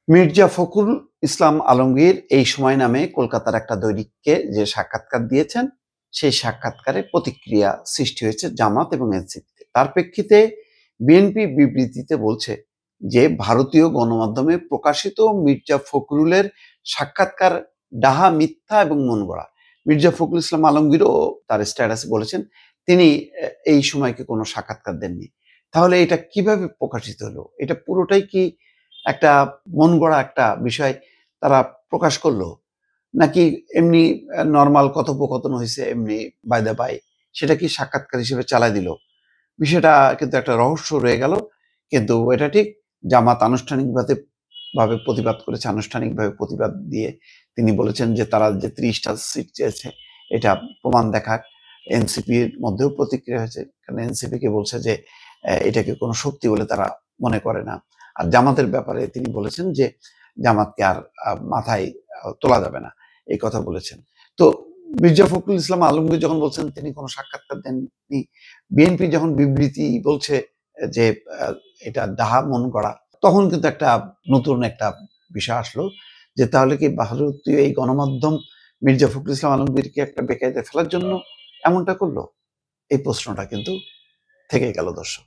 মির্জা ফখরুল ইসলাম আলমগীর এই সময় নামে কলকাতার একটা দৈনিককে যে সাক্ষাৎকার দিয়েছেন, সেই সাক্ষাৎকারে প্রতিক্রিয়া সৃষ্টি হয়েছে জামাত এবং এনসিপিতে। তার প্রেক্ষিতে বিএনপি বিবৃতিতে বলছে যে ভারতীয় গণমাধ্যমে প্রকাশিত মির্জা ফখরুলের সাক্ষাৎকার ডাহা, মিথ্যা এবং মনগড়া। মির্জা ফখরুল ইসলাম আলমগীরও তার স্ট্যাটাসে বলেছেন তিনি এই সময়কে কোনো সাক্ষাৎকার দেননি। তাহলে এটা কিভাবে প্রকাশিত হলো? এটা পুরোটাই কি একটা মন গড়া একটা বিষয় তারা প্রকাশ করলো, নাকি এমনি নর্মাল কথোপকথন হয়েছে এমনি বাই দা বাই, সেটা কি সাক্ষাৎকার হিসেবে চালায় দিল? বিষয়টা কিন্তু একটা রহস্য রয়ে গেল। কিন্তু এটা ঠিক, জামাত আনুষ্ঠানিকভাবে প্রতিবাদ করেছে। আনুষ্ঠানিকভাবে প্রতিবাদ দিয়ে তিনি বলেছেন যে তারা যে ৩০টা সিট চেয়েছে এটা প্রমাণ দেখাক। এনসিপির মধ্যেও প্রতিক্রিয়া হয়েছে, কারণ এনসিপিকে বলছে যে এটাকে কোনো শক্তি বলে তারা মনে করে না। আর জামাতের ব্যাপারে তিনি বলেছেন যে জামাতকে আর মাথায় তোলা যাবে না, এই কথা বলেছেন। তো মির্জা ফখরুল ইসলাম আলমগীর যখন বলছেন তিনি কোনো সাক্ষাৎকার দেননি, বিএনপি যখন বিবৃতি বলছে যে এটা ডাহা মন গড়া, তখন কিন্তু একটা নতুন একটা বিষয় আসলো যে তাহলে কি ভারতীয় এই গণমাধ্যম মির্জা ফখরুল ইসলাম আলমগীরকে একটা বেকায়দায় ফেলার জন্য এমনটা করলো? এই প্রশ্নটা কিন্তু থেকে গেল দর্শক।